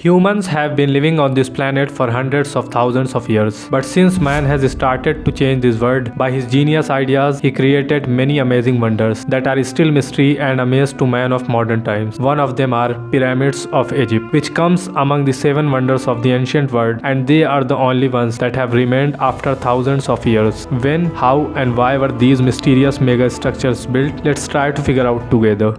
Humans have been living on this planet for hundreds of thousands of years. But since man has started to change this world by his genius ideas, he created many amazing wonders that are still mystery and amaze to man of modern times. One of them are pyramids of Egypt, which comes among the 7 wonders of the ancient world, and they are the only ones that have remained after thousands of years. When, how, and why were these mysterious mega structures built? Let's try to figure out together.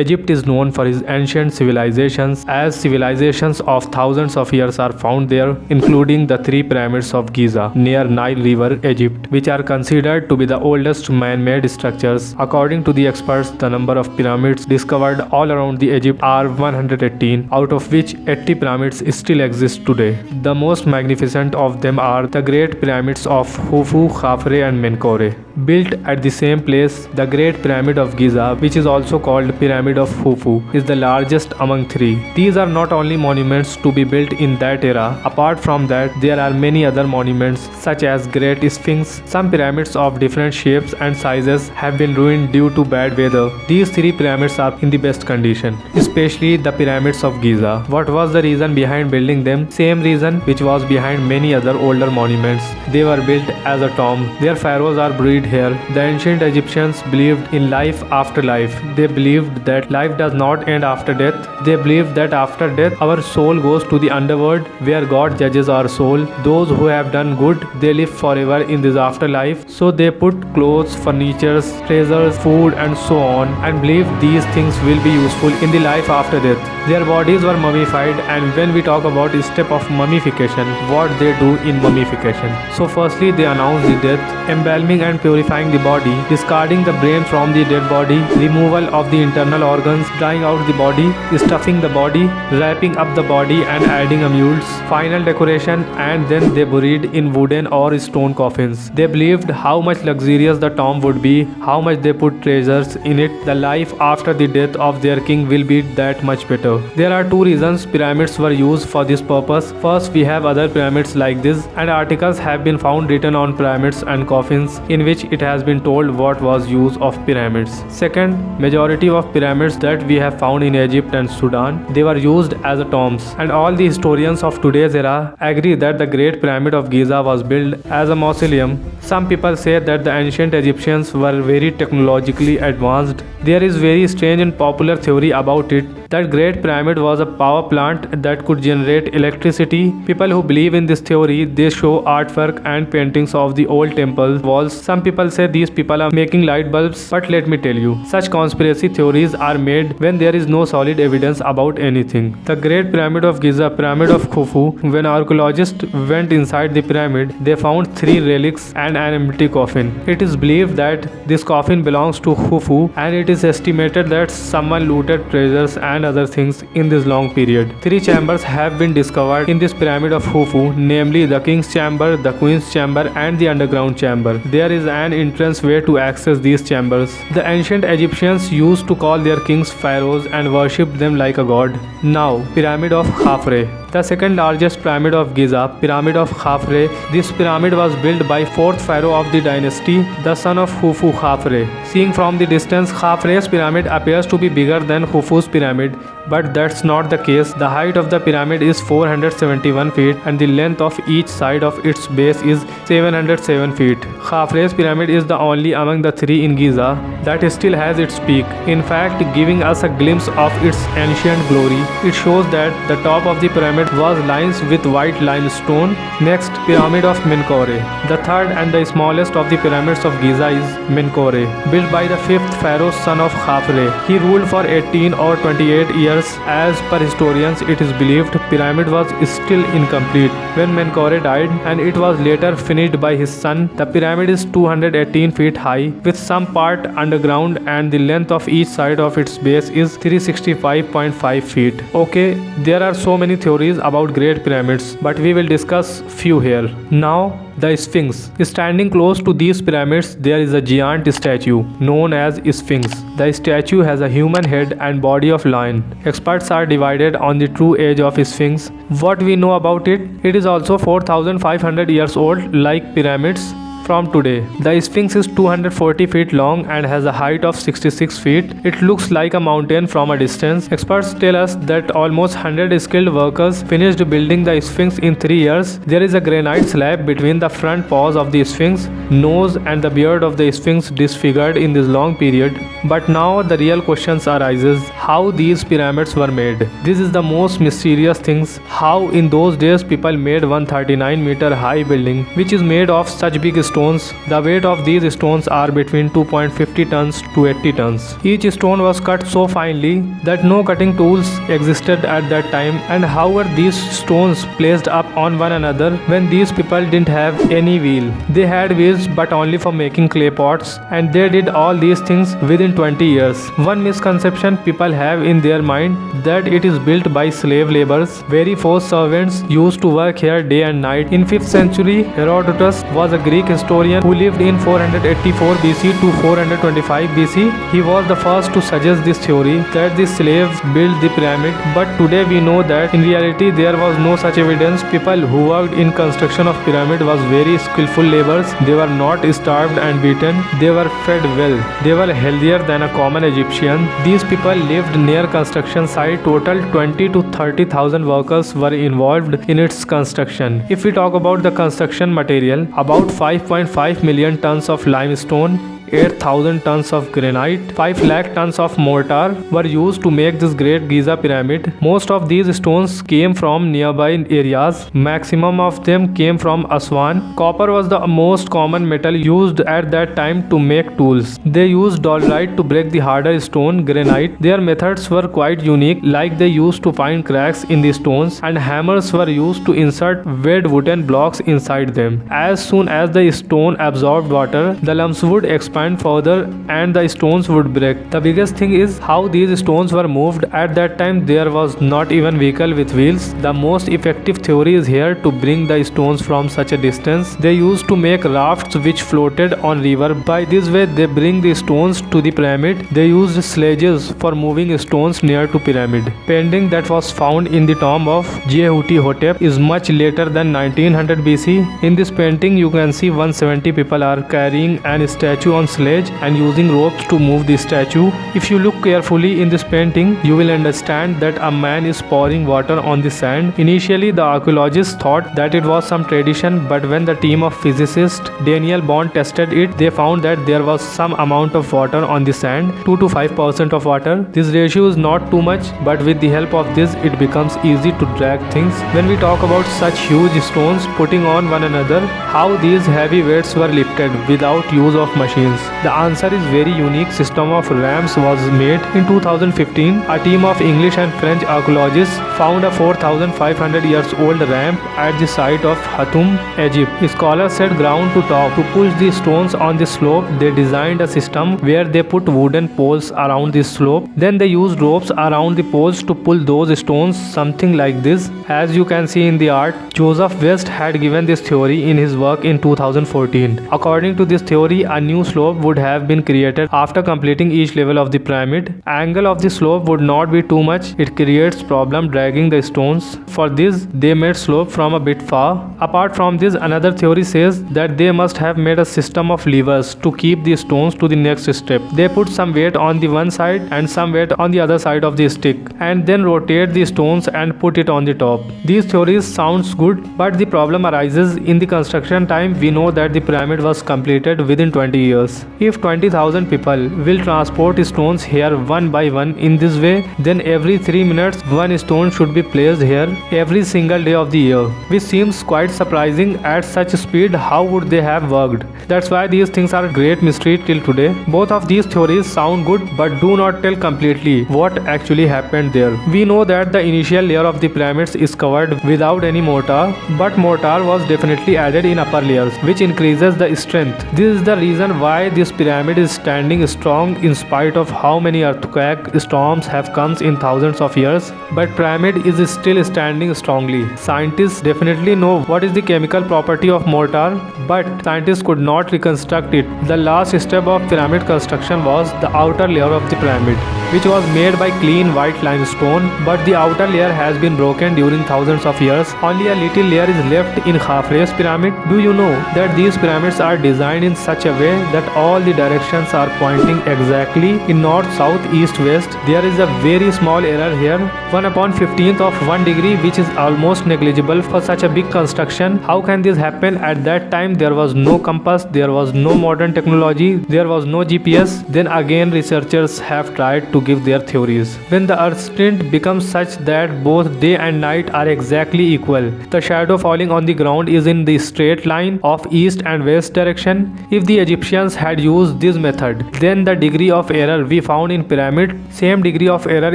Egypt is known for its ancient civilizations, as civilizations of thousands of years are found there, including the 3 pyramids of Giza near Nile River, Egypt, which are considered to be the oldest man-made structures. According to the experts, the number of pyramids discovered all around the Egypt are 118, out of which 80 pyramids still exist today. The most magnificent of them are the Great Pyramids of Khufu, Khafre and Menkaure. Built at the same place, the Great Pyramid of Giza, which is also called Pyramid of Khufu, is the largest among 3. These are not only monuments to be built in that era. Apart from that, there are many other monuments such as Great Sphinx. Some pyramids of different shapes and sizes have been ruined due to bad weather. These 3 pyramids are in the best condition, especially the pyramids of Giza. What was the reason behind building them? Same reason which was behind many other older monuments. They were built as a tomb. Their pharaohs are buried here. The ancient Egyptians believed in life after life. They believed that life does not end after death. They believed that after death our soul goes to the underworld where God judges our soul. Those who have done good, they live forever in this afterlife. So they put clothes, furniture, treasures, food and so on, and believed these things will be useful in the life after death. Their bodies were mummified, and when we talk about the step of mummification, what they do in mummification. So firstly they announce the death, embalming and purifying the body, discarding the brain from the dead body, removal of the internal organs, drying out the body, stuffing the body, wrapping up the body and adding mules, final decoration, and then they buried in wooden or stone coffins. They believed how much luxurious the tomb would be, how much they put treasures in it, the life after the death of their king will be that much better. There are 2 reasons pyramids were used for this purpose. First, we have other pyramids like this, and articles have been found written on pyramids and coffins in which it has been told what was use of pyramids. Second, majority of pyramids that we have found in Egypt and Sudan, they were used as tombs, and all the historians of today's era agree that the Great Pyramid of Giza was built as a mausoleum. Some people say that the ancient Egyptians were very technologically advanced. There is very strange and popular theory about it that Great Pyramid was a power plant that could generate electricity. People who believe in this theory, they show artwork and paintings of the old temple walls. Some people say these people are making light bulbs, but let me tell you, such conspiracy theories are made when there is no solid evidence about anything. The Great Pyramid of Giza, Pyramid of Khufu, when archaeologists went inside the pyramid, they found 3 relics and an empty coffin. It is believed that this coffin belongs to Khufu, and it is estimated that someone looted treasures and other things in this long period. 3 chambers have been discovered in this pyramid of Khufu, namely the king's chamber, the queen's chamber and the underground chamber. There is an entrance way to access these chambers. The ancient Egyptians used to call their kings pharaohs and worship them like a god. Now, Pyramid of Khafre. The second largest pyramid of Giza, Pyramid of Khafre. This pyramid was built by 4th pharaoh of the dynasty, the son of Khufu, Khafre. Seeing from the distance, Khafre's pyramid appears to be bigger than Khufu's pyramid, but that's not the case. The height of the pyramid is 471 feet and the length of each side of its base is 707 feet. Khafre's pyramid is the only among the 3 in Giza that still has its peak, in fact giving us a glimpse of its ancient glory. It shows that the top of the pyramid was lined with white limestone. Next, Pyramid of Menkaure. The third and the smallest of the pyramids of Giza is Menkaure, built by the 5th pharaoh, son of Khafre. He ruled for 18 or 28 years. As per historians, it is believed pyramid was still incomplete when Menkaure died, and it was later finished by his son. The pyramid is 218 feet high with some part underground, and the length of each side of its base is 365.5 feet. Okay, there are so many theories theories about Great Pyramids, but we will discuss few here. Now, the Sphinx. Standing close to these pyramids, there is a giant statue known as Sphinx. The statue has a human head and body of lion. Experts are divided on the true age of Sphinx. What we know about it? It is also 4,500 years old, like pyramids from today. The Sphinx is 240 feet long and has a height of 66 feet. It looks like a mountain from a distance. Experts tell us that almost 100 skilled workers finished building the Sphinx in 3 years. There is a granite slab between the front paws of the Sphinx, nose and the beard of the Sphinx disfigured in this long period. But now the real questions arises how these pyramids were made. This is the most mysterious things. How in those days people made 139-meter high building which is made of such big stones. The weight of these stones are between 2.50 tons to 80 tons. Each stone was cut so finely that no cutting tools existed at that time. And how were these stones placed up on one another when these people didn't have any wheel? They had wheels but only for making clay pots, and they did all these things within 20 years. One misconception people have in their mind that it is built by slave laborers. Very few servants used to work here day and night. In 5th century, Herodotus was a Greek historian who lived in 484 BC to 425 BC. He was the first to suggest this theory that the slaves built the pyramid, but today we know that in reality there was no such evidence. People who worked in construction of pyramid was very skillful laborers. They were not starved and beaten. They were fed well. They were healthier than a common Egyptian. These people lived near construction site. Total 20 to 30,000 workers were involved in its construction. If we talk about the construction material, about 5.5 million tons of limestone, 8,000 tons of granite, 5 lakh tons of mortar were used to make this Great Giza pyramid. Most of these stones came from nearby areas. Maximum of them came from Aswan. Copper was the most common metal used at that time to make tools. They used dolerite to break the harder stone, granite. Their methods were quite unique, like they used to find cracks in the stones, and hammers were used to insert weighed wooden blocks inside them. As soon as the stone absorbed water, the lumps would expand further and the stones would break. The biggest thing is how these stones were moved. At that time there was not even vehicle with wheels. The most effective theory is here to bring the stones from such a distance. They used to make rafts which floated on river. By this way they bring the stones to the pyramid. They used sledges for moving stones near to pyramid. Painting that was found in the tomb of Djehuti-Hotep is much later than 1900 BC. In this painting you can see 170 people are carrying an statue on sledge and using ropes to move the statue. If you look carefully in this painting, you will understand that a man is pouring water on the sand. Initially, the archaeologists thought that it was some tradition, but when the team of physicists Daniel Bond tested it, they found that there was some amount of water on the sand, 2 to 5% of water. This ratio is not too much, but with the help of this, it becomes easy to drag things. When we talk about such huge stones putting on one another, how these heavy weights were lifted without use of machines? The answer is very unique. System of ramps was made. In 2015, a team of English and French archaeologists found a 4,500 years old ramp at the site of Khartoum, Egypt. Scholars said ground to top. To push the stones on the slope, they designed a system where they put wooden poles around the slope. Then they used ropes around the poles to pull those stones, something like this. As you can see in the art, Joseph West had given this theory in his work in 2014. According to this theory, a new slope would have been created after completing each level of the pyramid. Angle of the slope would not be too much. It creates problem dragging the stones. For this, they made slope from a bit far. Apart from this, another theory says that they must have made a system of levers to keep the stones to the next step. They put some weight on the one side and some weight on the other side of the stick, and then rotate the stones and put it on the top. These theories sounds good, but the problem arises in the construction time. We know that the pyramid was completed within 20 years. If 20,000 people will transport stones here one by one in this way, then every 3 minutes one stone should be placed here every single day of the year, which seems quite surprising. At such speed, how would they have worked? That's why these things are a great mystery till today. Both of these theories sound good but do not tell completely what actually happened there. We know that the initial layer of the pyramids is covered without any mortar, but mortar was definitely added in upper layers, which increases the strength. This is the reason why why this pyramid is standing strong in spite of how many earthquake storms have come in thousands of years. But pyramid is still standing strongly. Scientists definitely know what is the chemical property of mortar, but scientists could not reconstruct it. The last step of pyramid construction was the outer layer of the pyramid, which was made by clean white limestone, but the outer layer has been broken during thousands of years. Only a little layer is left in Khafre's pyramid. Do you know that these pyramids are designed in such a way that all the directions are pointing exactly in north, south, east, west? There is a very small error here, 1/15th of 1 degree, which is almost negligible for such a big construction. How can this happen? At that time there was no compass, there was no modern technology, there was no GPS. Then again researchers have tried to give their theories. When the earth's sprint becomes such that both day and night are exactly equal, the shadow falling on the ground is in the straight line of east and west direction. If the Egyptians had used this method, then the degree of error we found in pyramid, same degree of error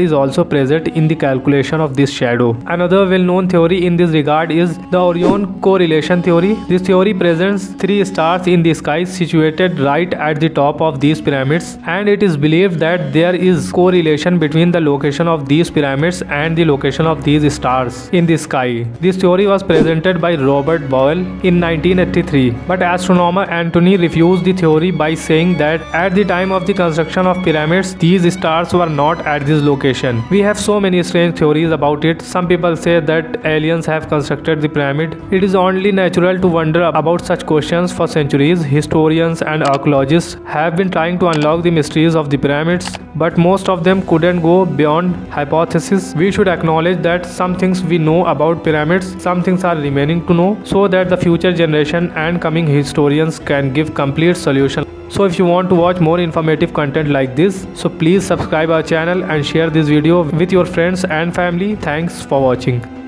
is also present in the calculation of this shadow. Another well-known theory in this regard is the Orion correlation theory. This theory presents 3 stars in the sky situated right at the top of these pyramids, and it is believed that there is correlation between the location of these pyramids and the location of these stars in the sky. This theory was presented by Robert Boyle in 1983, but astronomer Antony refused the theory by saying that at the time of the construction of pyramids, these stars were not at this location. We have so many strange theories about it. Some people say that aliens have constructed the pyramid. It is only natural to wonder about such questions for centuries. Historians and archaeologists have been trying to unlock the mysteries of the pyramids, but most of them couldn't go beyond hypothesis. We should acknowledge that some things we know about pyramids, some things are remaining to know, so that the future generation and coming historians can give complete solution. So if you want to watch more informative content like this, so please subscribe our channel and share this video with your friends and family. Thanks for watching.